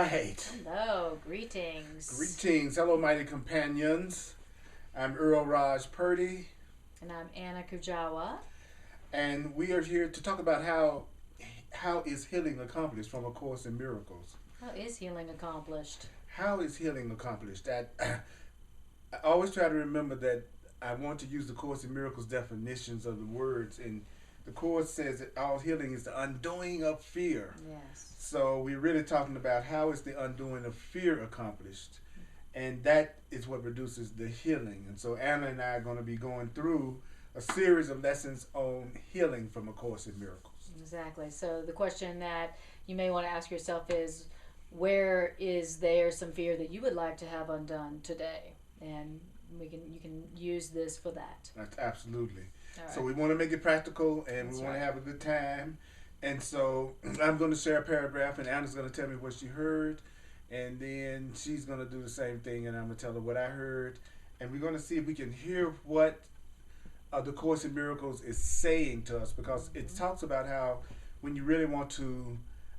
right. Hello, greetings. Greetings. Hello, mighty companions. I'm Earl Purdy. And I'm Anna Kujawa. And we are here to talk about how is healing accomplished from A Course in Miracles. How is healing accomplished? How is healing accomplished? That I always try to remember that I want to use the Course in Miracles definitions of the words, and the Course says that all healing is the undoing of fear. Yes. So we're really talking about how is the undoing of fear accomplished, and that is what produces the healing. And so Anna and I are going to be going through a series of lessons on healing from A Course in Miracles. Exactly. So the question that you may want to ask yourself is, where is there some fear that you would like to have undone today? And you can use this for that. That's absolutely. Right. So we want to make it practical, and That's we want right. to have a good time. And so I'm going to share a paragraph, and Anna's going to tell me what she heard, and then she's going to do the same thing, and I'm going to tell her what I heard, and we're going to see if we can hear what the Course in Miracles is saying to us, because it talks about how when you really want to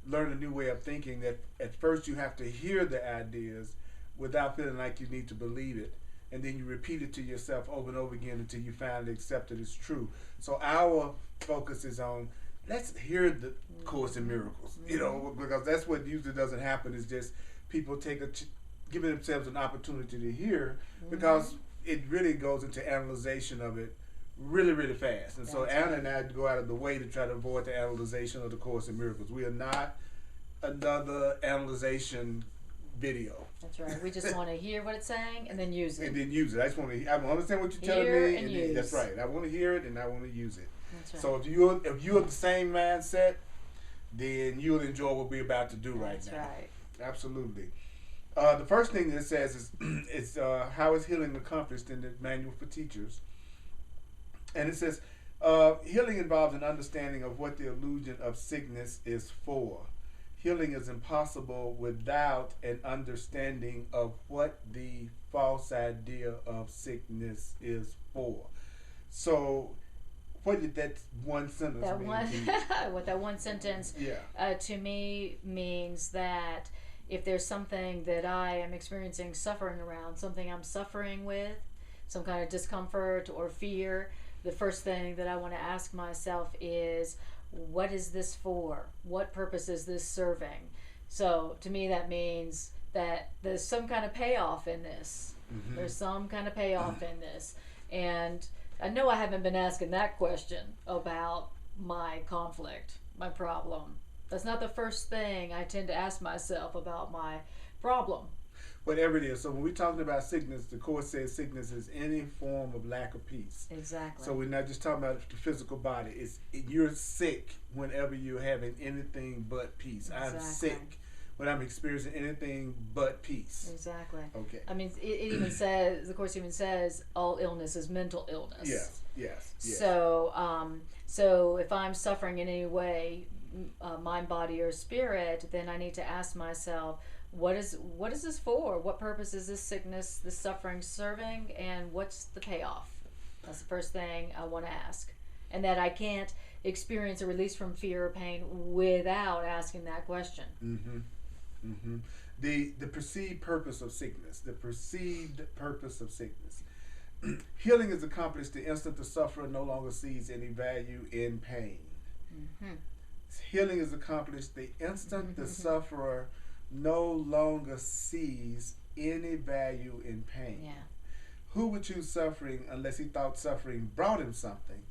learn a new way of thinking, that at first you have to hear the ideas without feeling like you need to believe it, and then you repeat it to yourself over and over again until you finally accept it as true. So our focus is on, let's hear the Course in Miracles, because that's what usually doesn't happen, is just people giving themselves an opportunity to hear, because it really goes into analyzation of it really, really fast. And so Anna and I go out of the way to try to avoid the analyzation of the Course in Miracles. We are not another analyzation video. That's right. We just want to hear what it's saying and then use it. And then use it. I understand what you're telling Hear me. and use. That's right. I want to hear it and I want to use it. That's right. So if you're of the same mindset, then you'll enjoy what we're about to do right now. That's right. Absolutely. The first thing it says is how is healing accomplished in the Manual for Teachers. And it says, healing involves an understanding of what the illusion of sickness is for. Healing is impossible without an understanding of what the false idea of sickness is for. So, what did that one sentence mean to you? What that one sentence to me means that if there's something that I am experiencing suffering around, something I'm suffering with, some kind of discomfort or fear, the first thing that I want to ask myself is, what is this for? What purpose is this serving? So to me that means that there's some kind of payoff in this. Mm-hmm. There's some kind of payoff in this. And I know I haven't been asking that question about my conflict, my problem. That's not the first thing I tend to ask myself about my problem. Whatever it is. So when we're talking about sickness, the Course says sickness is any form of lack of peace. Exactly. So we're not just talking about the physical body. You're sick whenever you're having anything but peace. Exactly. I'm sick when I'm experiencing anything but peace. Exactly. Okay. I mean, it even says, the Course even says, all illness is mental illness. Yes. So if I'm suffering in any way, mind, body, or spirit, then I need to ask myself, what is this for? What purpose is this sickness, this suffering serving, and what's the payoff? That's the first thing I want to ask. And that I can't experience a release from fear or pain without asking that question. Mm-hmm. Mm-hmm. The perceived purpose of sickness. The perceived purpose of sickness. Healing is accomplished the instant the sufferer no longer sees any value in pain. Mm-hmm. Healing is accomplished the instant the sufferer no longer sees any value in pain. Yeah. Who would choose suffering unless he thought suffering brought him something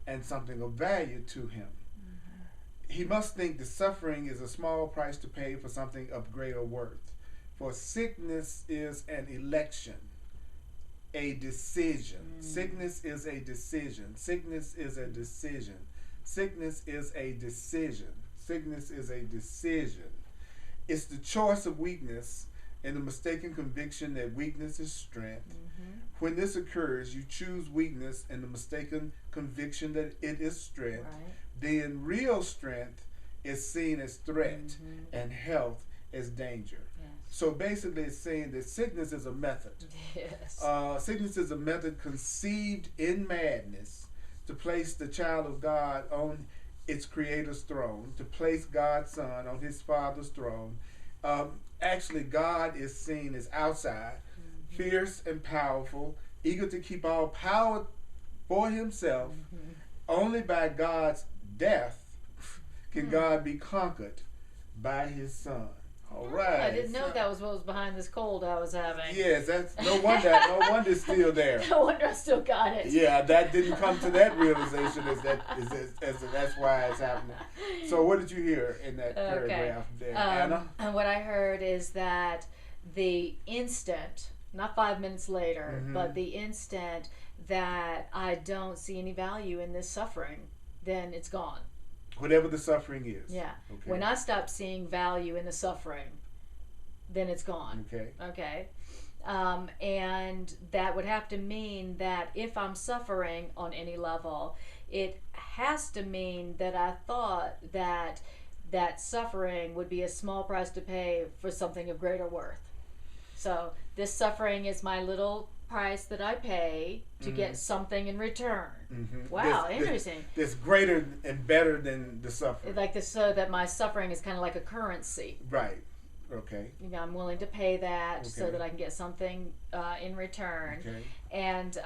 and something of value to him? Mm-hmm. He must think that suffering is a small price to pay for something of greater worth. For sickness is an election, a decision. Sickness is a decision. Sickness is a decision. Sickness is a decision. Sickness is a decision. It's the choice of weakness and the mistaken conviction that weakness is strength. Mm-hmm. When this occurs, you choose weakness and the mistaken conviction that it is strength. Right. Then real strength is seen as threat and health as danger. Yes. So basically it's saying that sickness is a method. Yes. Sickness is a method conceived in madness to place the child of God on its creator's throne, to place God's son on his father's throne, Actually, God is seen as outside, fierce and powerful, eager to keep all power for himself. Only by God's death can God be conquered by his son. All right. I didn't know that was what was behind this cold I was having. Yes, that's no wonder. No wonder it's still there. No wonder I still got it. Yeah, that didn't come to that realization. That's why it's happening. So, what did you hear in that paragraph there, Anna? And what I heard is that the instant, not 5 minutes later, but the instant that I don't see any value in this suffering, then it's gone. Whatever the suffering is. Yeah. Okay. When I stop seeing value in the suffering, then it's gone. Okay. Okay. And that would have to mean that if I'm suffering on any level, it has to mean that I thought that that suffering would be a small price to pay for something of greater worth. So this suffering is my little price that I pay to get something in return. Wow, interesting. That's greater and better than the suffering. Like this, so that my suffering is kind of like a currency. Right. Okay. You know, I'm willing to pay that so that I can get something in return. Okay. And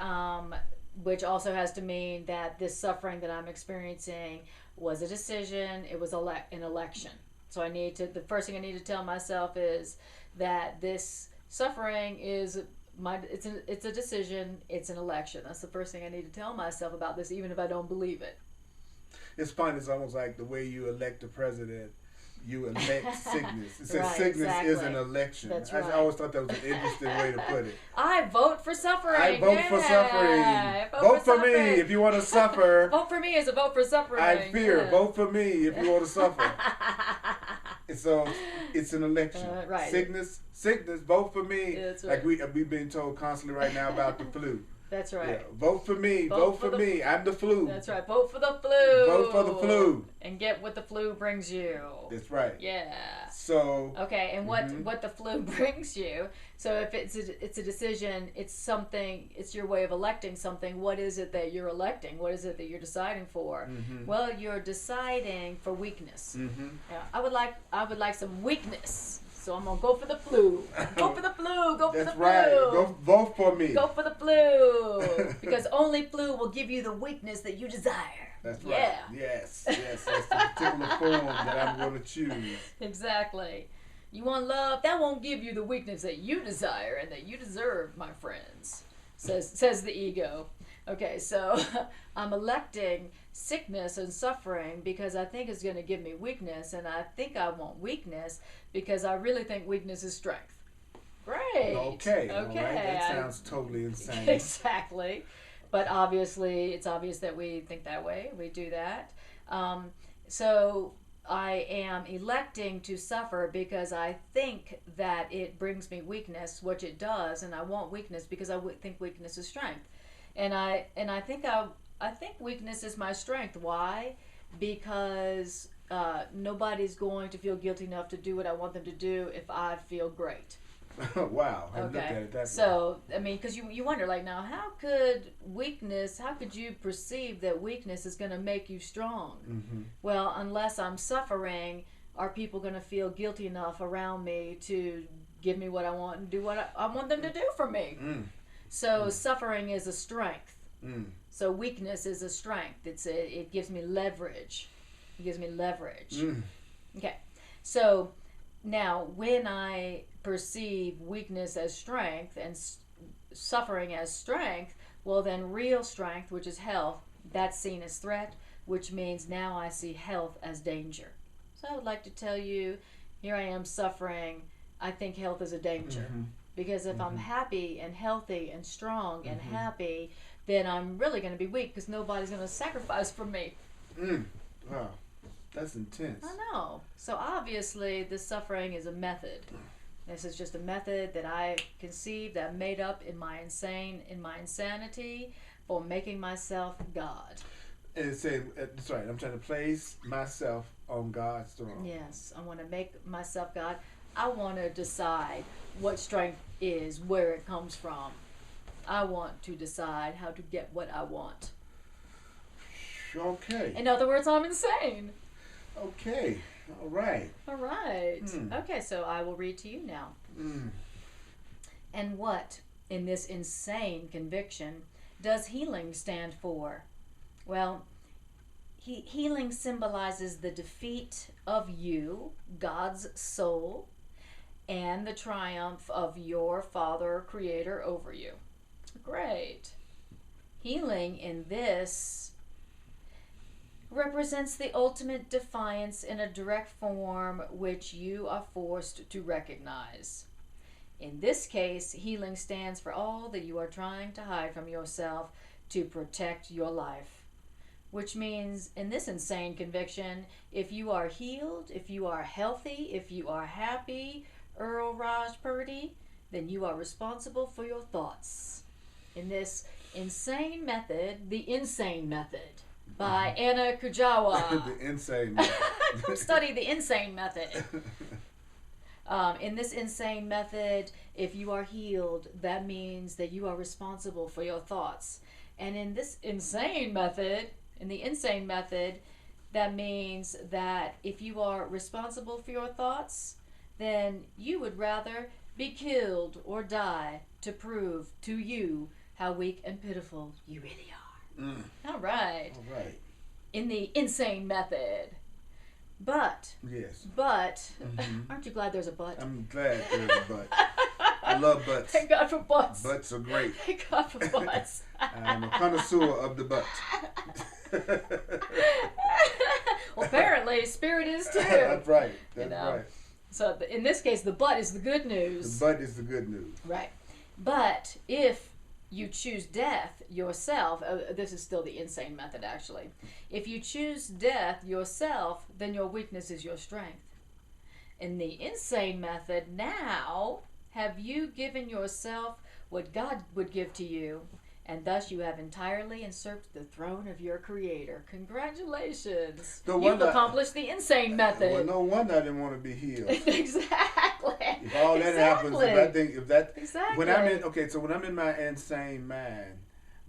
which also has to mean that this suffering that I'm experiencing was a decision. It was an election. So I need to. The first thing I need to tell myself is that this suffering is. It's a decision. It's an election. That's the first thing I need to tell myself about this, even if I don't believe it. It's fun. It's almost like the way you elect a president. You elect sickness. It says Right, sickness is an election. That's I right. always thought that was an interesting way to put it. I vote for suffering. I vote for suffering. Vote for me if you want to suffer. Vote for me is a vote for suffering. I fear. Vote for me if you want to suffer. And so it's an election. Right. Sickness. Vote for me. That's right. Like we've been told constantly right now about the flu. That's right. Yeah. Vote for me. Vote for me. I'm the flu. That's right. Vote for the flu. Vote for the flu. And get what the flu brings you. That's right. Yeah. So. Okay, and what the flu brings you. So if it's a decision, it's something. It's your way of electing something. What is it that you're electing? What is it that you're deciding for? Well, you're deciding for weakness. Yeah, I would like some weakness. So I'm gonna go for the flu. Go for the flu. Go for the flu. That's right. Go vote for me. Go for the flu. Because only flu will give you the weakness that you desire. That's right. Yeah. Yes. That's the particular form that I'm going to choose. Exactly. You want love? That won't give you the weakness that you desire and that you deserve, my friends. Says the ego. Okay, so I'm electing sickness and suffering because I think it's going to give me weakness, and I think I want weakness because I really think weakness is strength. Great. Okay. All right. That sounds totally insane. Exactly. But obviously, it's obvious that we think that way. We do that. So I am electing to suffer because I think that it brings me weakness, which it does, and I want weakness because I think weakness is strength. And I think weakness is my strength. Why? Because nobody's going to feel guilty enough to do what I want them to do if I feel great. Wow. I looked at it that way. So, I mean, because you wonder, like, now, how could you perceive that weakness is going to make you strong? Well, unless I'm suffering, are people going to feel guilty enough around me to give me what I want and do what I want them to do for me? So suffering is a strength. So weakness is a strength. It gives me leverage. It gives me leverage. Okay. So now when I perceive weakness as strength and suffering as strength, well then real strength, which is health, that's seen as threat, which means now I see health as danger. So I would like to tell you, here I am suffering. I think health is a danger. Because if I'm happy and healthy and strong and happy, then I'm really going to be weak because nobody's going to sacrifice for me. Wow. That's intense. I know. So obviously this suffering is a method. This is just a method that I conceived, that I made up in my insanity for making myself God. And it said, that's right, I'm trying to place myself on God's throne. Yes, I want to make myself God. I want to decide what strength is, where it comes from. I want to decide how to get what I want. Okay. In other words, I'm insane. Okay. All right. All right. right. Okay, so I will read to you now. And what, in this insane conviction, does healing stand for? Well, healing symbolizes the defeat of you, God's soul, and the triumph of your Father Creator over you. Great. Healing in this represents the ultimate defiance in a direct form which you are forced to recognize. In this case, healing stands for all that you are trying to hide from yourself to protect your life. Which means, in this insane conviction, if you are healed, if you are healthy, if you are happy, Earl Purdy, then you are responsible for your thoughts. In this insane method, the insane method, by Anna Kujawa. The insane method. Come study the insane method. In this insane method, if you are healed, that means that you are responsible for your thoughts. And in this insane method, that means that if you are responsible for your thoughts, then you would rather be killed or die to prove to you how weak and pitiful you really are. All right. In the insane method. But. Yes. But. Aren't you glad there's a but? I'm glad there's a but. I love butts. Thank God for butts. Butts are great. Thank God for butts. I'm a connoisseur of the butt. Well, apparently, spirit is too. That's right. That's right. So in this case, the but is the good news. The but is the good news. Right. But if you choose death yourself, this is still the insane method actually. If you choose death yourself, then your weakness is your strength. In the insane method, now have you given yourself what God would give to you, and thus you have entirely usurped the throne of your Creator. Congratulations. You've accomplished the insane method. Well, no wonder I didn't want to be healed. Exactly. If all that happens, Exactly. When I'm in my insane mind,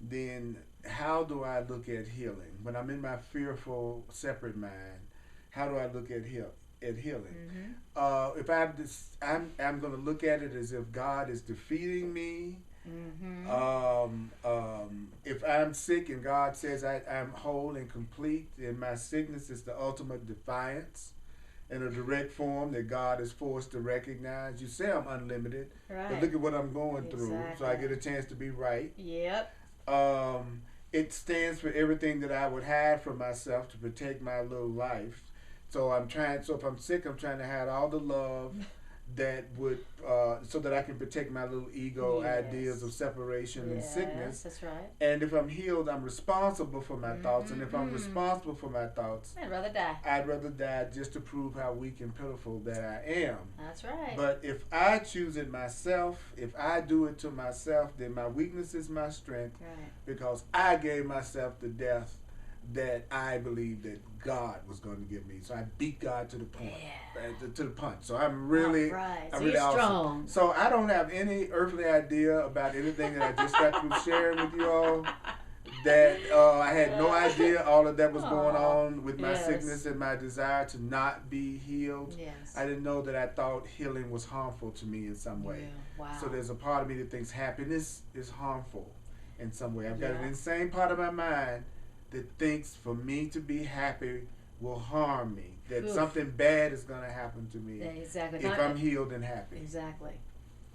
then how do I look at healing? When I'm in my fearful, separate mind, how do I look at healing? If I'm going to look at it as if God is defeating me. If I'm sick and God says I'm whole and complete, and my sickness is the ultimate defiance in a direct form that God is forced to recognize. You say I'm unlimited, but look at what I'm going through, so I get a chance to be right. Yep. It stands for everything that I would hide from myself to protect my little life. So if I'm sick, I'm trying to hide all the love that would, so that I can protect my little ego ideas of separation and sickness. That's right. And if I'm healed, I'm responsible for my thoughts. And if I'm responsible for my thoughts, I'd rather die. I'd rather die just to prove how weak and pitiful that I am. That's right. But if I choose it myself, if I do it to myself, then my weakness is my strength, because I gave myself the death that I believed that God was going to give me. So I beat God to the point, to the punch. So I'm really, I'm really awesome. Strong. So I don't have any earthly idea about anything that I just got through sharing with you all. That I had no idea all of that was going on with my sickness and my desire to not be healed. I didn't know that I thought healing was harmful to me in some way. Wow. So there's a part of me that thinks happiness is harmful in some way. I've got an insane part of my mind that thinks for me to be happy will harm me. That something bad is going to happen to me if I'm healed and happy. Exactly.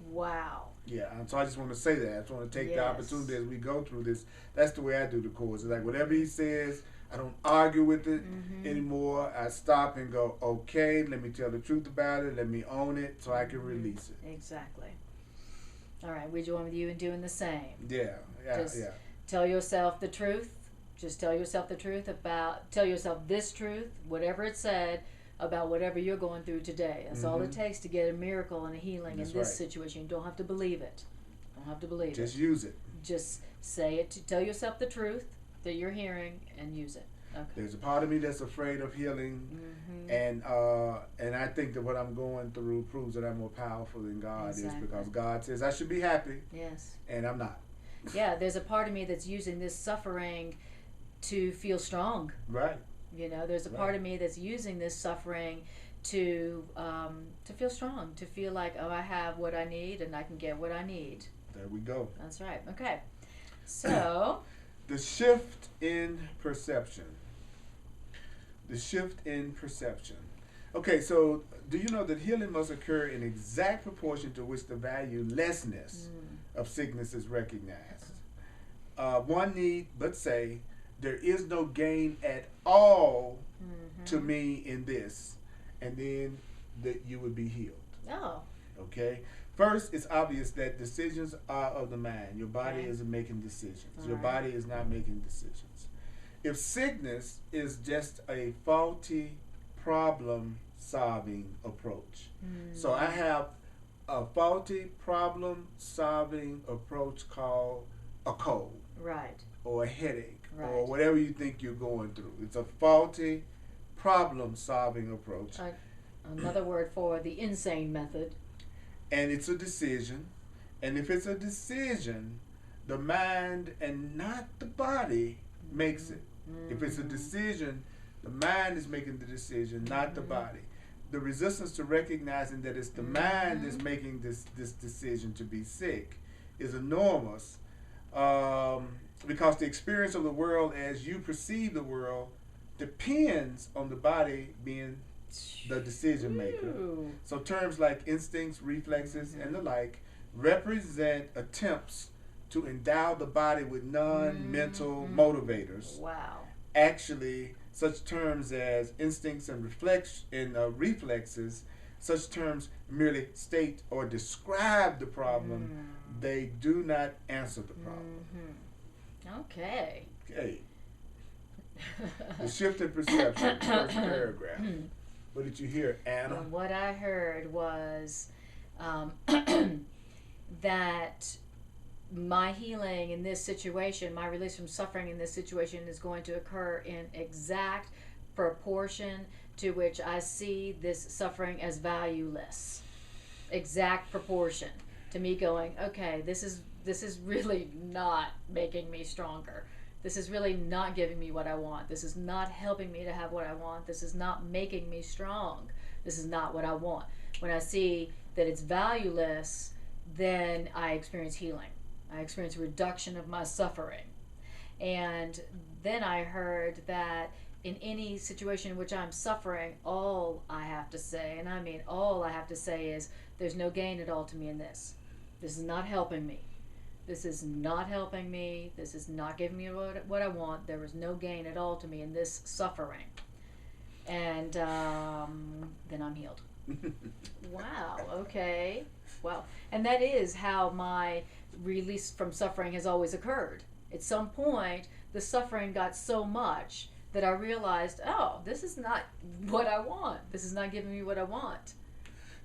Wow. Yeah, so I just want to say that. I just want to take the opportunity as we go through this. That's the way I do the course. It's like whatever he says, I don't argue with it anymore. I stop and go, okay, let me tell the truth about it. Let me own it so I can release it. Exactly. All right, we join with you in doing the same. Yeah. Tell yourself the truth. Just tell yourself the truth tell yourself this truth, whatever it said, about whatever you're going through today. That's all it takes to get a miracle and a healing in this situation. You don't have to believe it. Just use it. Just say it. Tell yourself the truth that you're hearing and use it. Okay. There's a part of me that's afraid of healing, and I think that what I'm going through proves that I'm more powerful than God is, because God says I should be happy. Yes. And I'm not. Yeah, there's a part of me that's using this suffering to feel strong. Right. You know, there's a part of me that's using this suffering to feel strong, to feel like, oh, I have what I need and I can get what I need. There we go. That's right. Okay. So the shift in perception. The shift in perception. Okay, so do you know that healing must occur in exact proportion to which the valuelessness of sickness is recognized? One need but say, there is no gain at all to me in this, and then that you would be healed. Oh. Okay. First, it's obvious that decisions are of the mind. Your body isn't making decisions. Your body is not making decisions. If sickness is just a faulty problem-solving approach. So I have a faulty problem-solving approach called a cold. Right. Or a headache. Right. Or whatever you think you're going through. It's a faulty problem-solving approach. Another word for the insane method. And it's a decision. And if it's a decision, the mind and not the body makes it. If it's a decision, the mind is making the decision, not the body. The resistance to recognizing that it's the mind that's making this decision to be sick is enormous, because the experience of the world as you perceive the world depends on the body being the decision maker. So terms like instincts, reflexes, and the like represent attempts to endow the body with non-mental motivators. Wow. Actually, such terms as instincts and reflexes, such terms merely state or describe the problem. They do not answer the problem. Okay. Okay. The shift in perception, first paragraph. What did you hear, Anna? Well, what I heard was that my healing in this situation, my release from suffering in this situation is going to occur in exact proportion to which I see this suffering as valueless. Exact proportion to me going, okay, this is really not making me stronger. This is really not giving me what I want. This is not helping me to have what I want. This is not making me strong. This is not what I want. When I see that it's valueless, then I experience healing. I experience a reduction of my suffering. And then I heard that in any situation in which I'm suffering, all I have to say, and I mean all I have to say, is there's no gain at all to me in this. This is not helping me. This is not helping me. This is not giving me what I want. There is no gain at all to me in this suffering. And then I'm healed. Wow, okay. Wow. And that is how my release from suffering has always occurred. At some point, the suffering got so much that I realized, oh, this is not what I want. This is not giving me what I want.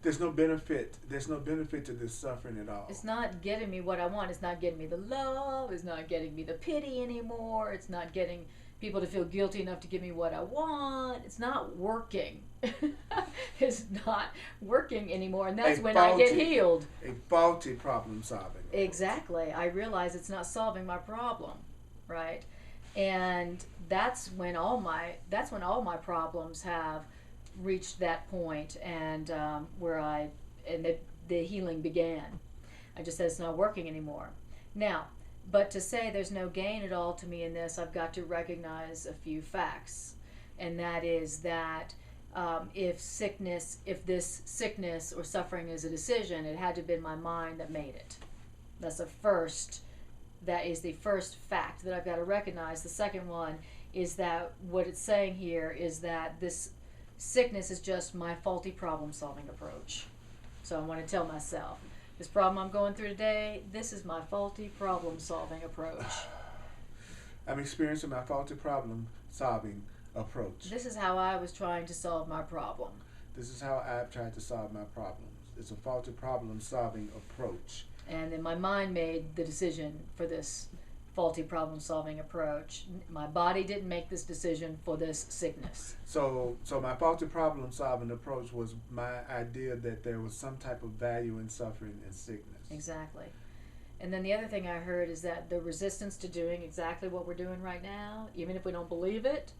There's no benefit. There's no benefit to this suffering at all. It's not getting me what I want. It's not getting me the love. It's not getting me the pity anymore. It's not getting people to feel guilty enough to give me what I want. It's not working. It's not working anymore. And that's when I get healed. A faulty problem solving. Exactly. I realize it's not solving my problem, right? And that's when all my problems have reached that point, and the healing began. I just said it's not working anymore. Now, but to say there's no gain at all to me in this, I've got to recognize a few facts, and that is that if this sickness or suffering is a decision, it had to have been my mind that made it. That is the first fact that I've got to recognize. The second one is that what it's saying here is that this sickness is just my faulty problem-solving approach. So I want to tell myself, this problem I'm going through today, this is my faulty problem-solving approach. I'm experiencing my faulty problem-solving approach. This is how I was trying to solve my problem. This is how I've tried to solve my problems. It's a faulty problem-solving approach. And then my mind made the decision for this faulty problem-solving approach. My body didn't make this decision for this sickness. So my faulty problem-solving approach was my idea that there was some type of value in suffering and sickness. Exactly. And then the other thing I heard is that the resistance to doing exactly what we're doing right now, even if we don't believe it,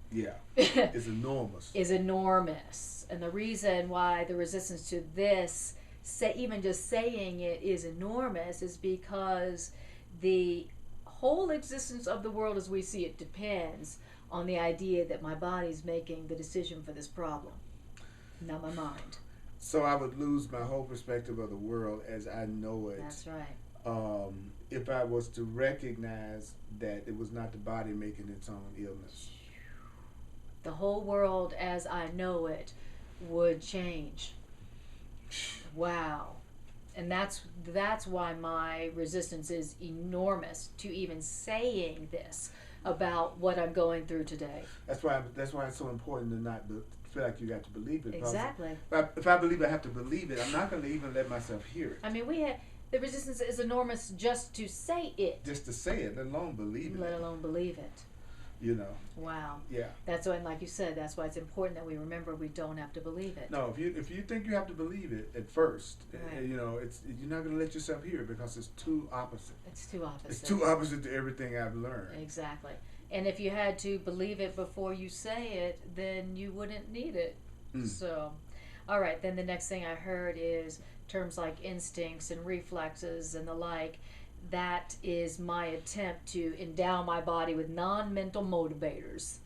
is enormous. Is enormous. And the reason why the resistance to this, even just saying it, is enormous is because the whole existence of the world as we see it depends on the idea that my body's making the decision for this problem, not my mind. So I would lose my whole perspective of the world as I know it. That's right. If I was to recognize that it was not the body making its own illness. The whole world as I know it would change. Wow. And that's why my resistance is enormous to even saying this about what I'm going through today. That's why it's so important to not feel like you got to believe it. Exactly. If I believe I have to believe it, I'm not going to even let myself hear it. I mean, the resistance is enormous just to say it. Just to say it, let alone believe it. Let alone believe it. You know. Wow. Yeah. That's why, and like you said, that's why it's important that we remember we don't have to believe it. No, if you think you have to believe it at first, right. you know, you're not going to let yourself hear it because it's too opposite. It's too opposite. It's too opposite to everything I've learned. Exactly. And if you had to believe it before you say it, then you wouldn't need it. So, all right, then the next thing I heard is terms like instincts and reflexes and the like. That is my attempt to endow my body with non-mental motivators.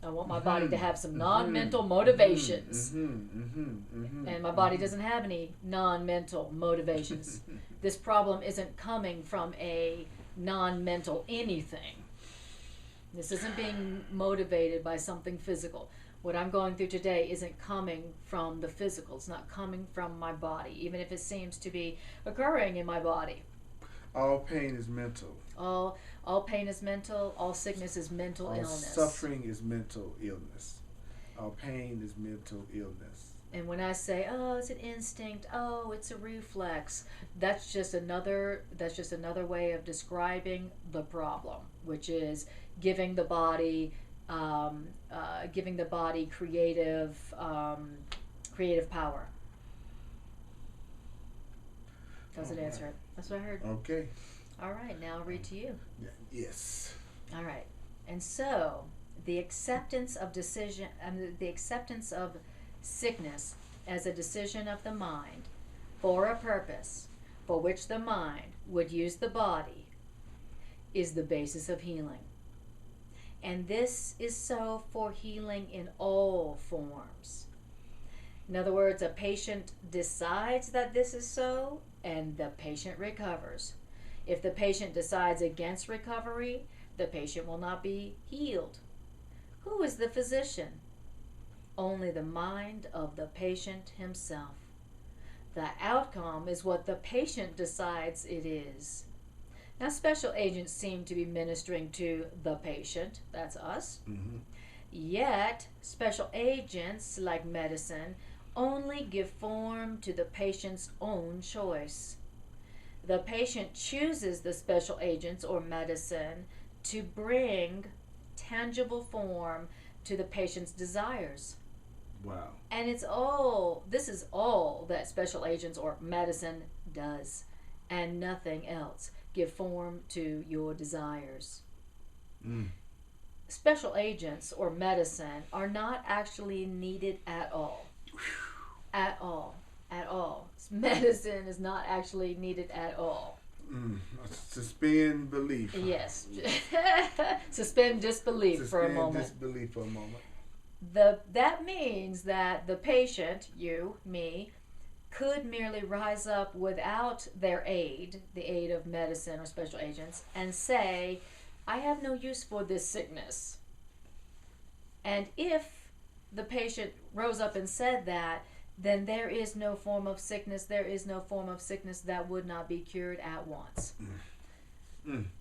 I want my body to have some non-mental motivations. And my body doesn't have any non-mental motivations. This problem isn't coming from a non-mental anything. This isn't being motivated by something physical. What I'm going through today isn't coming from the physical. It's not coming from my body, even if it seems to be occurring in my body. All pain is mental. All pain is mental. All sickness is mental illness. All suffering is mental illness. All pain is mental illness. And when I say, oh, it's an instinct, oh, it's a reflex, that's just another way of describing the problem, which is giving the body creative power. Doesn't answer it. That's what I heard. Okay. All right, now I'll read to you. Yes. All right. And so, the acceptance of sickness as a decision of the mind for a purpose for which the mind would use the body is the basis of healing. And this is so for healing in all forms. In other words, a patient decides that this is so, and the patient recovers. If the patient decides against recovery, the patient will not be healed. Who is the physician? Only the mind of the patient himself. The outcome is what the patient decides it is. Now, special agents seem to be ministering to the patient. That's us. Yet, special agents, like medicine, only give form to the patient's own choice. The patient chooses the special agents or medicine to bring tangible form to the patient's desires. Wow. And this is all that special agents or medicine does, and nothing else. Give form to your desires. Special agents or medicine are not actually needed at all. At all. Medicine is not actually needed at all. Suspend belief. Yes. Suspend disbelief for a moment. Suspend disbelief for a moment. That means that the patient, you, me, could merely rise up without their aid, the aid of medicine or special agents, and say, I have no use for this sickness. And if the patient rose up and said that, then there is no form of sickness that would not be cured at once.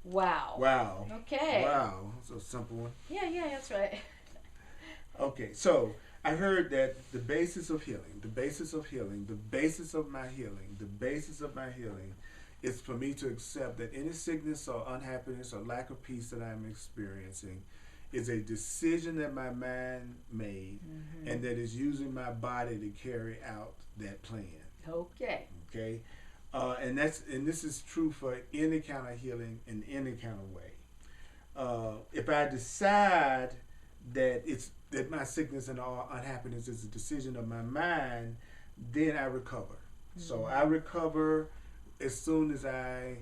Wow. Okay. Wow. That's a simple one. Yeah, that's right. Okay, so I heard that the basis of healing, the basis of my healing is for me to accept that any sickness or unhappiness or lack of peace that I'm experiencing is a decision that my mind made and that is using my body to carry out that plan. Okay. And this is true for any kind of healing in any kind of way. If I decide that my sickness and all unhappiness is a decision of my mind, then I recover. Mm-hmm. So I recover as soon as I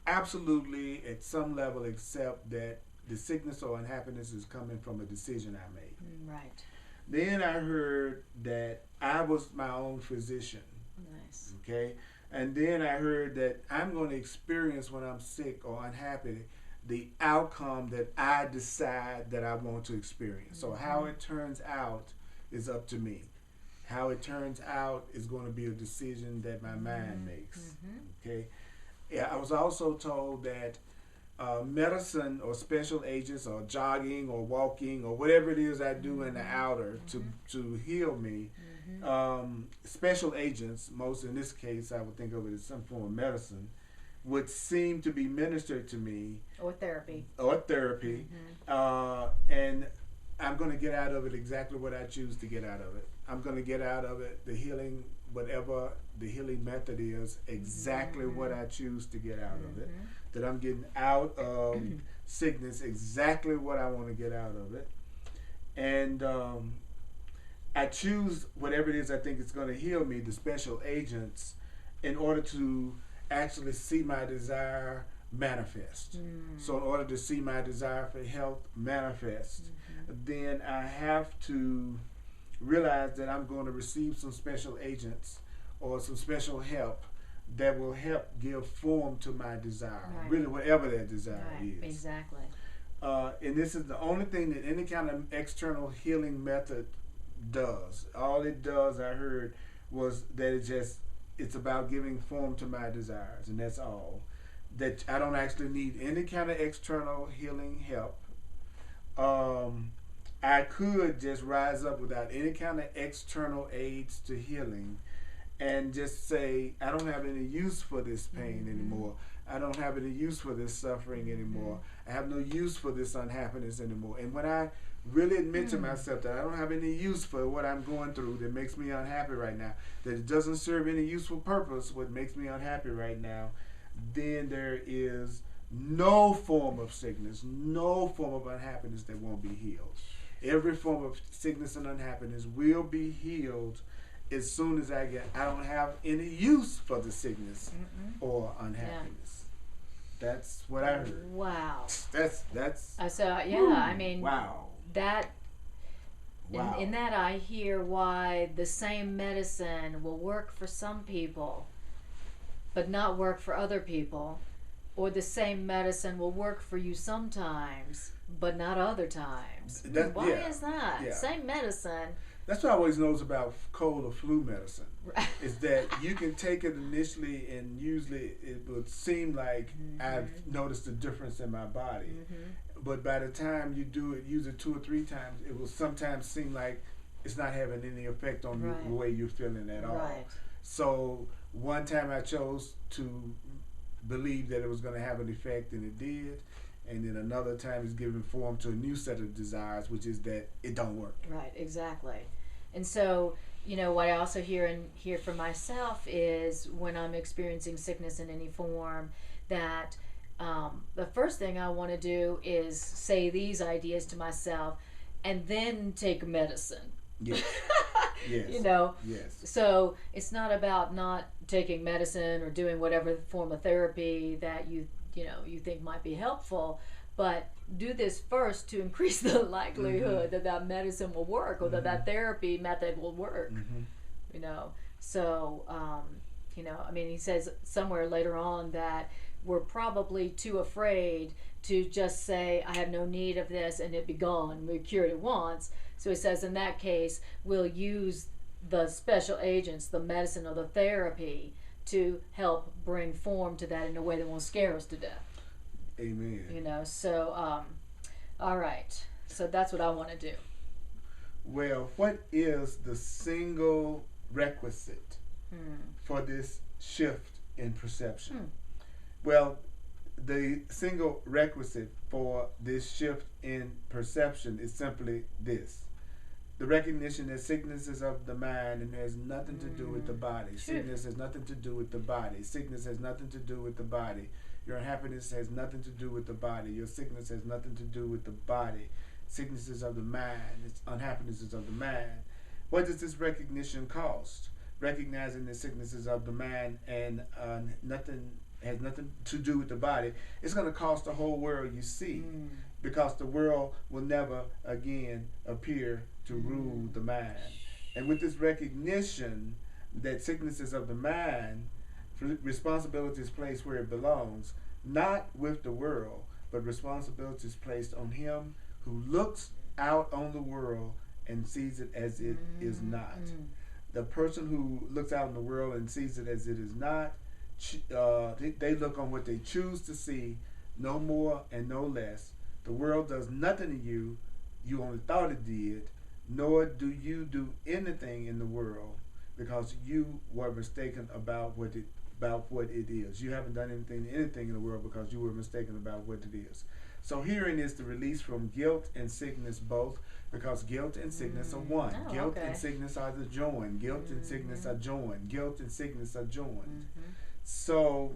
absolutely, at some level, accept that the sickness or unhappiness is coming from a decision I made. Right. Then I heard that I was my own physician. Nice. Okay. And then I heard that I'm going to experience when I'm sick or unhappy the outcome that I decide that I want to experience. So how it turns out is up to me. How it turns out is going to be a decision that my mind makes. Okay. Yeah, I was also told that medicine or special agents or jogging or walking or whatever it is I do in the outer to heal me, special agents, most in this case I would think of it as some form of medicine, would seem to be ministered to me. Or therapy. And I'm going to get out of it exactly what I choose to get out of it. I'm going to get out of it the healing, whatever the healing method is, exactly what I choose to get out of it. That I'm getting out of sickness exactly what I want to get out of it. And I choose whatever it is I think is going to heal me, the special agents, in order to actually see my desire manifest. So in order to see my desire for health manifest, then I have to realize that I'm going to receive some special agents or some special help that will help give form to my desire, really whatever that desire is. Exactly. And this is the only thing that any kind of external healing method does. All it does, I heard, was that it's about giving form to my desires, and that's all. That I don't actually need any kind of external healing help. I could just rise up without any kind of external aids to healing and just say, I don't have any use for this pain anymore. I don't have any use for this suffering anymore. I have no use for this unhappiness anymore. And when I really admit to myself that I don't have any use for what I'm going through that makes me unhappy right now, that it doesn't serve any useful purpose, what makes me unhappy right now, then there is no form of sickness, no form of unhappiness that won't be healed. Every form of sickness and unhappiness will be healed as soon as I don't have any use for the sickness or unhappiness. That's what I heard. Wow. That's I mean, wow. That in that I hear why the same medicine will work for some people but not work for other people, or the same medicine will work for you sometimes but not other times. Why is that? Yeah. Same medicine. That's what I always knows about cold or flu medicine. Is that you can take it initially and usually it would seem like I've noticed a difference in my body. But by the time you do it, use it 2 or 3 times, it will sometimes seem like it's not having any effect on the way you're feeling at all. So one time I chose to believe that it was going to have an effect, and it did. And then another time it's giving form to a new set of desires, which is that it don't work. Right, exactly. And so, what I also hear from myself is when I'm experiencing sickness in any form, that the first thing I want to do is say these ideas to myself and then take medicine. Yes. Yes. Yes. So it's not about not taking medicine or doing whatever form of therapy that you think might be helpful, but do this first to increase the likelihood that medicine will work or that therapy method will work. So I mean, he says somewhere later on that we're probably too afraid to just say, I have no need of this, and it be gone, we're cured at once. So he says in that case we'll use the special agents, the medicine or the therapy, to help bring form to that in a way that won't scare us to death. Amen. So all right, so that's what I want to do. Well, what is the single requisite for this shift in perception? Well, the single requisite for this shift in perception is simply this: The recognition that sickness is of the mind and has nothing to do with the body. Sickness has nothing to do with the body. Sickness has nothing to do with the body. Your unhappiness has nothing to do with the body. Your sickness has nothing to do with the body. Sickness is of the mind. Its unhappiness is of the mind. What does this recognition cost? Recognizing that sickness is of the mind and nothing has nothing to do with the body. It's going to cost the whole world you see, because the world will never again appear to rule the mind. And with this recognition that sickness is of the mind, responsibility is placed where it belongs, not with the world, but responsibility is placed on him who looks out on the world and sees it as it is not. The person who looks out in the world and sees it as it is not, they look on what they choose to see, no more and no less. The world does nothing to you. You only thought it did, nor do you do anything in the world, because you were mistaken about what it is. You haven't done anything in the world because you were mistaken about what it is. So herein is the release from guilt and sickness both, because guilt and sickness are one. Guilt and sickness are the joined. Guilt and sickness are joined. Guilt and sickness are joined. So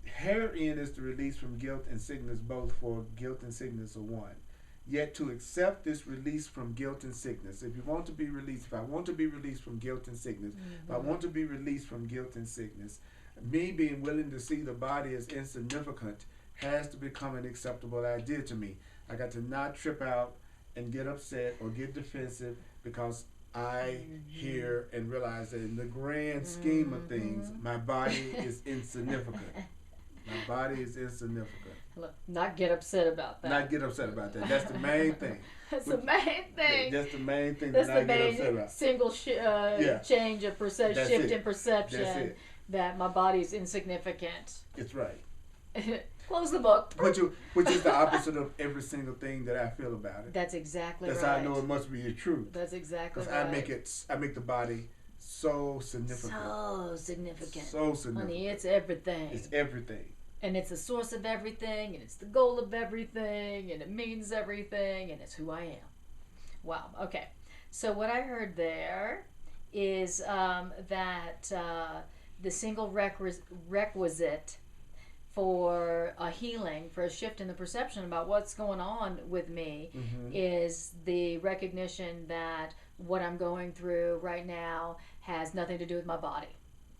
herein is the release from guilt and sickness both, for guilt and sickness are one. Yet to accept this release from guilt and sickness, if you want to be released, if I want to be released from guilt and sickness, if I want to be released from guilt and sickness, me being willing to see the body as insignificant has to become an acceptable idea to me. I got to not trip out and get upset or get defensive because I hear and realize that in the grand scheme of things, my body is insignificant. My body is insignificant. Look, not get upset about that. Not get upset about that. That's the main thing. That's the main thing. That's the main thing. That's that the I main get upset about. single change of perception, shift in perception. That's it. That my body's insignificant. It's right. Close the book. Which is the opposite of every single thing that I feel about it. That's exactly That's right. how I know it must be the truth. That's exactly right. Because I make the body so significant. So significant. So significant. Honey, it's everything. It's everything. And it's the source of everything, and it's the goal of everything, and it means everything, and it's who I am. Wow. Okay. So what I heard there is that the single requisite for a healing, for a shift in the perception about what's going on with me, is the recognition that what I'm going through right now has nothing to do with my body.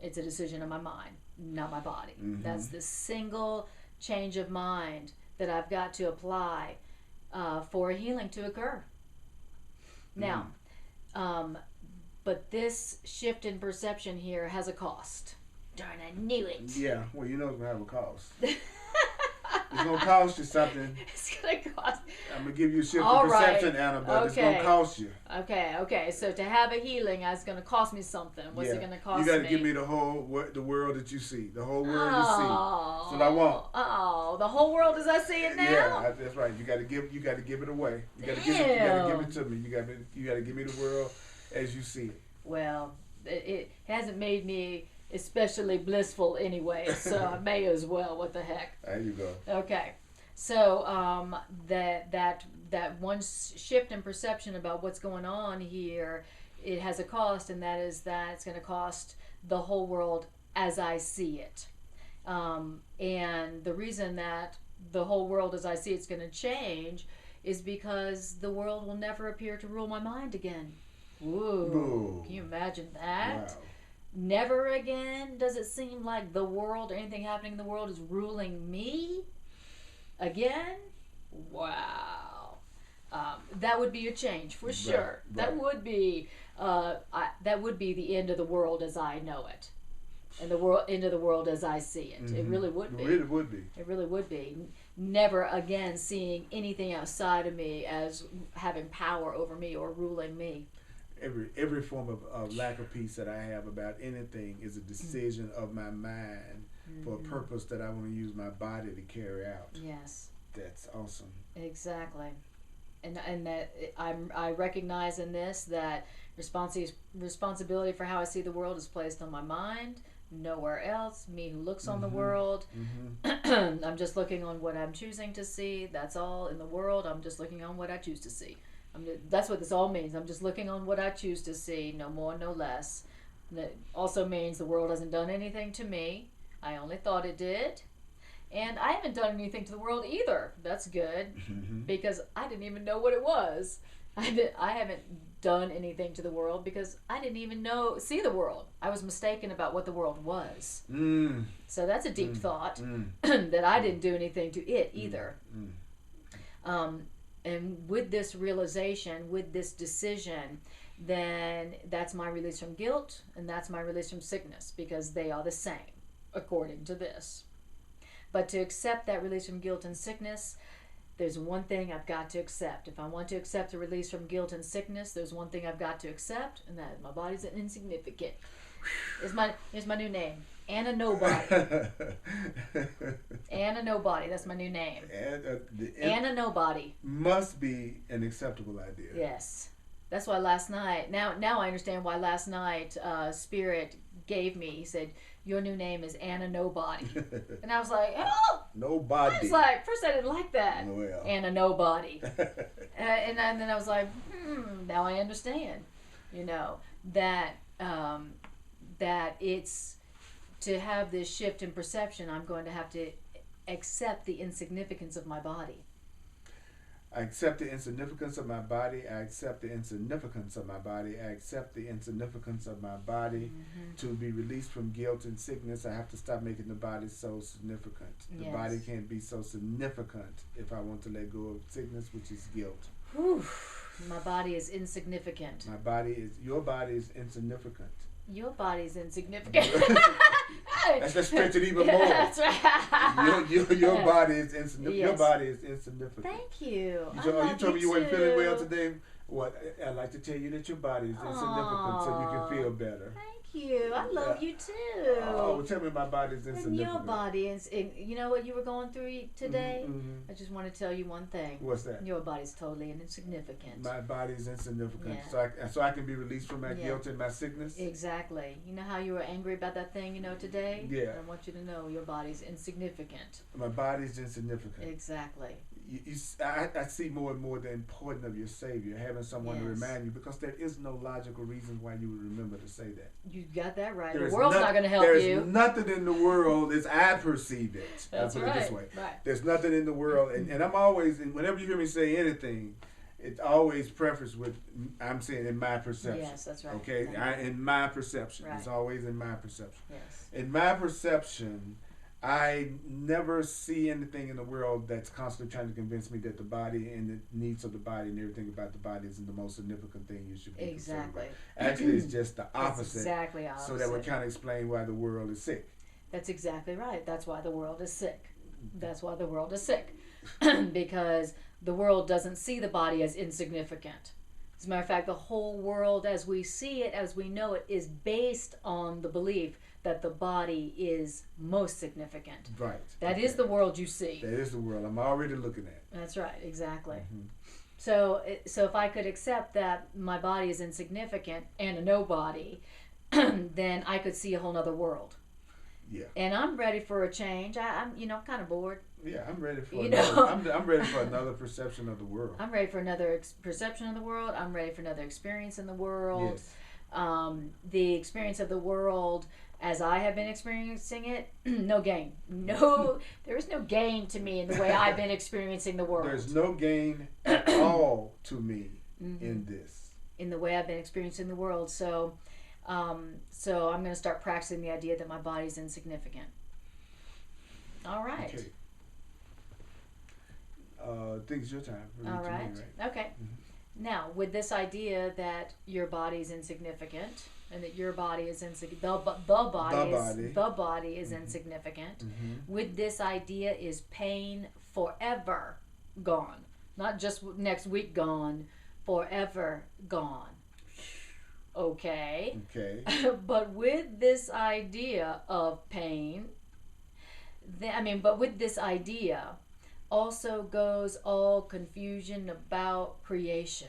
It's a decision of my mind, not my body. That's the single change of mind that I've got to apply for a healing to occur. Now, but this shift in perception here has a cost. Darn, I knew it. Yeah, well, you know it's going to have a cost. It's going to cost you something. It's going to cost. I'm going to give you a shift in perception, Anna, but it's going to cost you. Okay. So to have a healing, it's going to cost me something. What's it going to cost me? You got to give me the world that you see. The whole world you see. That's what I want. Oh, the whole world as I see it now? Yeah, that's right. You got to give it away. You got to give it to me. You got to give me the world as you see it. Well, it hasn't made me especially blissful anyway, so I may as well. What the heck? There you go. Okay, so that one shift in perception about what's going on here, it has a cost, and that is that it's going to cost the whole world as I see it. And the reason that the whole world as I see it's going to change is because the world will never appear to rule my mind again. Ooh. Can you imagine that? Wow. Never again does it seem like the world or anything happening in the world is ruling me again. Wow. That would be a change for sure. Right. That would be the end of the world as I know it, and the end of the world as I see it. It really would be. It really would be. It really would be. Never again seeing anything outside of me as having power over me or ruling me. Every form of lack of peace that I have about anything is a decision of my mind for a purpose that I want to use my body to carry out. Yes. That's awesome. Exactly. And that I recognize in this that responsibility for how I see the world is placed on my mind, nowhere else. Me who looks on the world. I'm just looking on what I'm choosing to see. That's all in the world. I'm just looking on what I choose to see. That's what this all means. I'm just looking on what I choose to see, no more, no less. That also means the world hasn't done anything to me. I only thought it did. And I haven't done anything to the world either. That's good, because I didn't even know what it was. I haven't done anything to the world because I didn't even see the world. I was mistaken about what the world was. So that's a deep thought, that I didn't do anything to it either. And with this realization, with this decision, then that's my release from guilt, and that's my release from sickness, because they are the same, according to this. But to accept that release from guilt and sickness, there's one thing I've got to accept. If I want to accept a release from guilt and sickness, there's one thing I've got to accept, and that is my body's insignificant. Here's my new name. Anna Nobody. Anna Nobody. That's my new name. Anna Nobody. Must be an acceptable idea. Yes. That's why last night, now I understand why last night Spirit gave me, he said, your new name is Anna Nobody. And I was like, oh! Nobody. I was like, first I didn't like that. Well. Anna Nobody. and then I was like, now I understand. That it's, to have this shift in perception, I'm going to have to accept the insignificance of my body. I accept the insignificance of my body. I accept the insignificance of my body. I accept the insignificance of my body. To be released from guilt and sickness, I have to stop making the body so significant. The body can't be so significant if I want to let go of sickness, which is guilt. Whew. My body is insignificant. Your body is insignificant. Your body's insignificant. Let's stretch it even more. That's right. Your body is insignificant. Yes. Your body is insignificant. Thank you. You told me you weren't feeling well today. What? I'd like to tell you that your body is insignificant, so you can feel better. Thank you. I love you too. Oh, well, tell me my body is insignificant. And your body is. You know what you were going through today? I just want to tell you one thing. What's that? Your body's totally insignificant. My body is insignificant, so I can be released from my guilt and my sickness. Exactly. You know how you were angry about that thing, today? Yeah. I want you to know your body's insignificant. My body's insignificant. Exactly. I see more and more the importance of your Savior, having someone to remind you, because there is no logical reason why you would remember to say that. You got that right. The world's not going to help you. There's nothing in the world as I perceive it. That's I'll put it this way. Right. There's nothing in the world, and I'm always, and whenever you hear me say anything, it's always prefaced with, I'm saying in my perception. Yes, that's right. Okay, in my perception. Right. It's always in my perception. Yes. In my perception, I never see anything in the world that's constantly trying to convince me that the body and the needs of the body and everything about the body isn't the most significant thing you should be concerned about. Actually, it's just the opposite. It's exactly opposite. So that would kind of explain why the world is sick. That's exactly right. That's why the world is sick. That's why the world is sick. Because the world doesn't see the body as insignificant. As a matter of fact, the whole world as we see it, as we know it, is based on the belief that the body is most significant. Right. That is the world you see. That is the world I'm already looking at. That's right, exactly. So if I could accept that my body is insignificant and a nobody, then I could see a whole other world. Yeah. And I'm ready for a change. I'm kind of bored. Yeah, I'm ready for I'm ready for another perception of the world. I'm ready for another perception of the world. I'm ready for another experience in the world. Yes. The experience of the world as I have been experiencing it, no gain. No, there is no gain to me in the way I've been experiencing the world. There's no gain at all to me in this. In the way I've been experiencing the world. So I'm going to start practicing the idea that my body's insignificant. All right. Okay. I think it's your time. All right. Okay. Now, with this idea that your body's insignificant and that your body is insignificant, the body is insignificant. With this idea, is pain forever gone? Not just next week gone, forever gone. Okay. But with this idea of pain, but with this idea also goes all confusion about creation.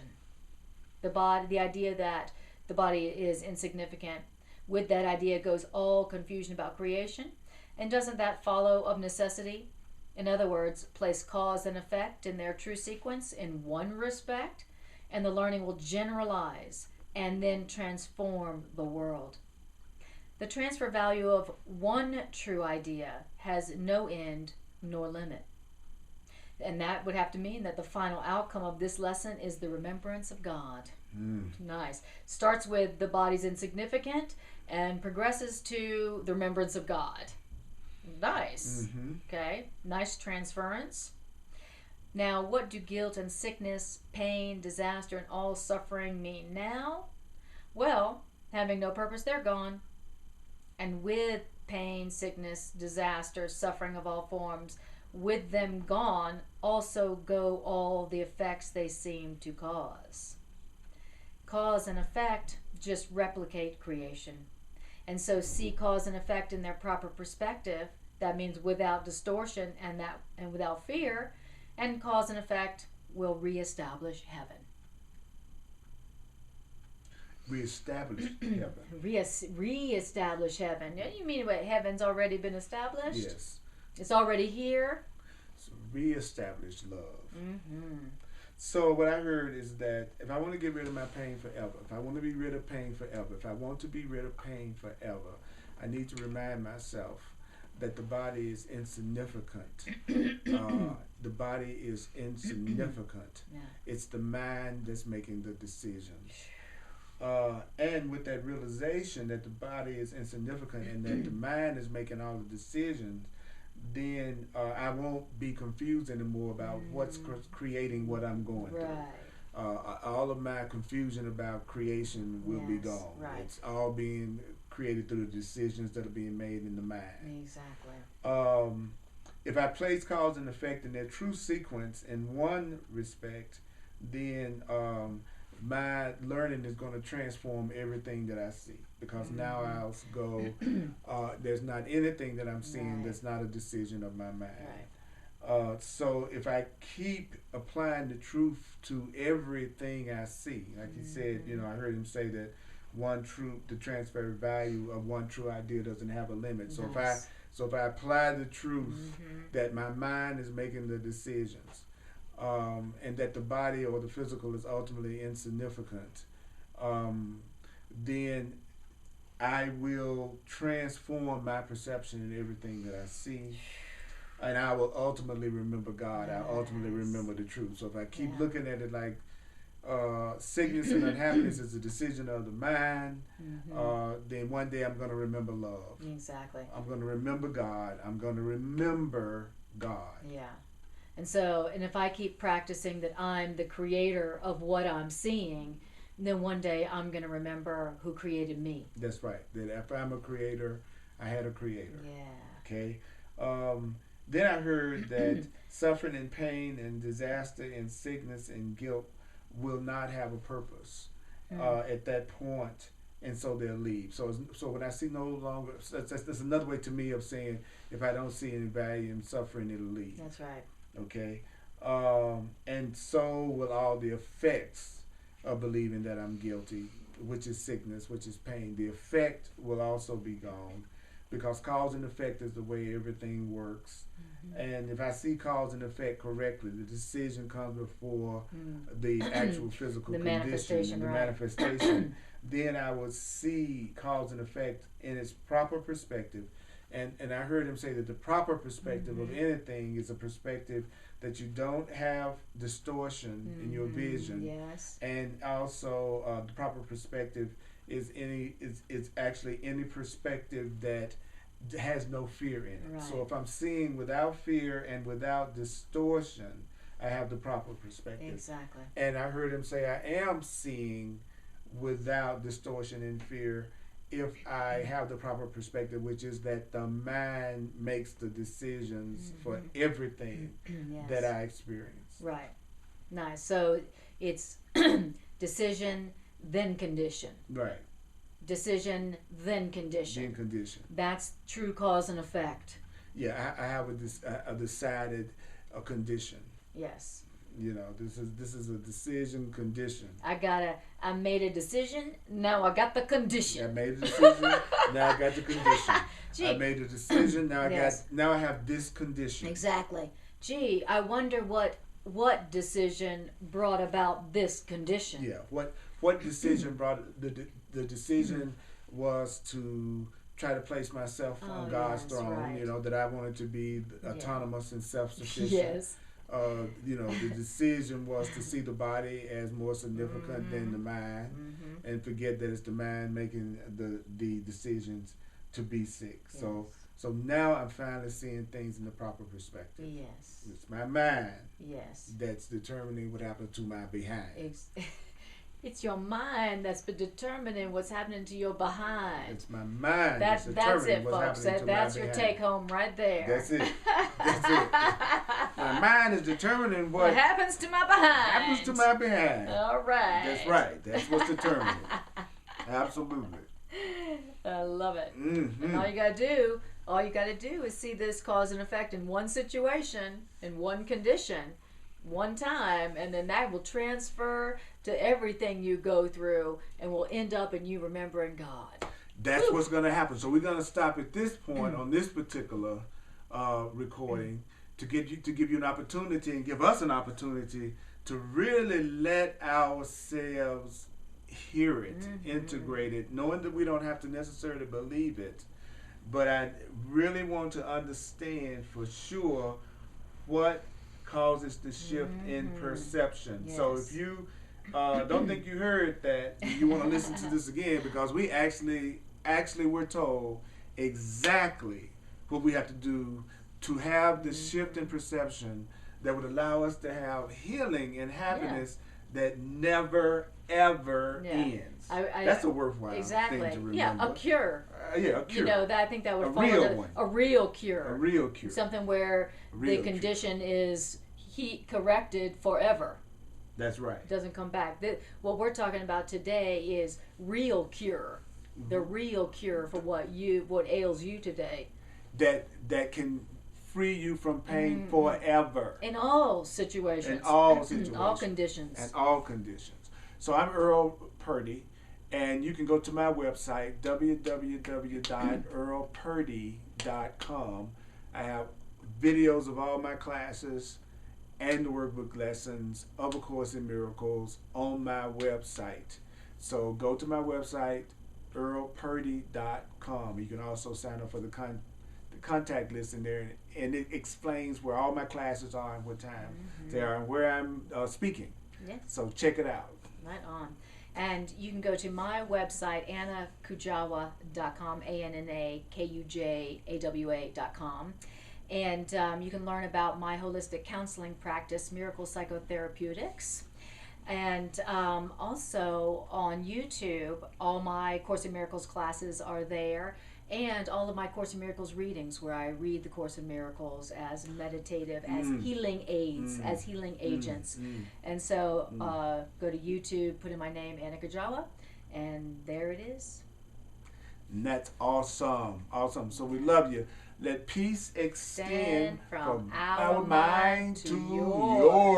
The idea that the body is insignificant, with that idea goes all confusion about creation. And doesn't that follow of necessity? In other words, place cause and effect in their true sequence in one respect, and the learning will generalize and then transform the world. The transfer value of one true idea has no end nor limit. And that would have to mean that the final outcome of this lesson is the remembrance of God. Nice. Starts with the body's insignificant and progresses to the remembrance of God. Nice. Okay. Nice transference. Now, what do guilt and sickness, pain, disaster, and all suffering mean now? Well, having no purpose, they're gone. And with pain, sickness, disaster, suffering of all forms, with them gone, also go all the effects they seem to cause. Cause and effect just replicate creation. And so see cause and effect in their proper perspective. That means without distortion and without fear. And cause and effect will reestablish heaven. Reestablish heaven. Reestablish heaven. You mean what? Heaven's already been established? Yes. It's already here? So reestablish love. So what I heard is that if I want to get rid of my pain forever, if I want to be rid of pain forever, if I want to be rid of pain forever, I need to remind myself that the body is insignificant. The body is insignificant. Yeah. It's the mind that's making the decisions. And with that realization that the body is insignificant and that the mind is making all the decisions, then I won't be confused anymore about what's creating what I'm going through. All of my confusion about creation will be gone. Right. It's all being created through the decisions that are being made in the mind. Exactly. If I place cause and effect in their true sequence in one respect, then my learning is going to transform everything that I see. Because now I'll go, there's not anything that I'm seeing that's not a decision of my mind. So if I keep applying the truth to everything I see, like you said, I heard him say that the transfer value of one true idea doesn't have a limit. So if I apply the truth that my mind is making the decisions, and that the body or the physical is ultimately insignificant, then I will transform my perception in everything that I see, and I will ultimately remember God. I'll ultimately remember the truth. So if I keep looking at it like sickness and unhappiness is a decision of the mind, then one day I'm going to remember love. Exactly. I'm going to remember God. I'm going to remember God. Yeah. And so, and if I keep practicing that I'm the creator of what I'm seeing, then one day I'm going to remember who created me. That's right. That if I'm a creator, I had a creator. Yeah. Okay. Then I heard that suffering and pain and disaster and sickness and guilt will not have a purpose at that point, and so they'll leave. So when I see no longer, that's another way to me of saying if I don't see any value in suffering, it'll leave. That's right. Okay. And so will all the effects of believing that I'm guilty, which is sickness, which is pain. The effect will also be gone, because cause and effect is the way everything works. And if I see cause and effect correctly, the decision comes before the actual physical condition, the manifestation. Then I will see cause and effect in its proper perspective. And I heard him say that the proper perspective of anything is a perspective that you don't have distortion in your vision. Yes. And also the proper perspective is actually any perspective that has no fear in it. Right. So if I'm seeing without fear and without distortion, I have the proper perspective. Exactly. And I heard him say I am seeing without distortion and fear if I have the proper perspective, which is that the mind makes the decisions for everything that I experience. Right. Nice. So it's decision, then condition. Right. Decision, then condition. Then condition. That's true cause and effect. Yeah, I have a decided condition. Yes. This is a decision condition. I made a decision, now I got the condition. I made a decision, now I got the condition. Gee. I made a decision, now I have this condition. Exactly. Gee, I wonder what what decision brought about this condition? Yeah. What decision brought the decision was to try to place myself on God's throne. Right. You know, that I wanted to be autonomous and self-sufficient. Yes. You know, the decision was to see the body as more significant than the mind, and forget that it's the mind making the decisions to be sick. Yes. So now I'm finally seeing things in the proper perspective. Yes. It's my mind. Yes. That's determining what happens to my behind. It's your mind that's been determining what's happening to your behind. It's my mind that's determining it, what's folks. happening to That's my your behind. take home right there. That's it. That's it. My mind is determining what happens to my behind. Happens to my behind. All right. That's right. That's what's determining. Absolutely. I love it. Mm-hmm. And all you gotta do is see this cause and effect in one situation, in one condition, one time, and then that will transfer to everything you go through and will end up in you remembering God. That's what's going to happen. So we're going to stop at this point on this particular recording to give you an opportunity and give us an opportunity to really let ourselves hear it, integrate it, knowing that we don't have to necessarily believe it. But I really want to understand for sure what causes the shift in perception. Yes. So if you don't think you heard that, you want to listen to this again, because we actually were told exactly what we have to do to have the shift in perception that would allow us to have healing and happiness that never ever ends. That's a worthwhile thing to remember. Yeah, a cure. A cure. You know, I think that would a real one. A real cure. A real cure. Something where the condition is corrected forever. That's right. It doesn't come back. What we're talking about today is real cure. The real cure for what ails you today. That can free you from pain forever. In all situations. In all situations. In all conditions. And all conditions. So I'm Earl Purdy, and you can go to my website, www.earlpurdy.com. I have videos of all my classes and the workbook lessons of A Course in Miracles on my website. So go to my website, earlpurdy.com. You can also sign up for the contact list in there, and it explains where all my classes are and what time they are and where I'm speaking. Yes. So check it out. Right on. And you can go to my website, AnnaKujawa.com, ANNAKUJAWA.com. And you can learn about my holistic counseling practice, Miracle Psychotherapeutics. And also on YouTube, all my Course in Miracles classes are there, and all of my Course in Miracles readings, where I read the Course in Miracles as meditative, as healing aids, as healing agents. And so go to YouTube, put in my name, Anna Kujawa, and there it is. And that's awesome. Awesome. So we love you. Let peace extend from our mind to yours.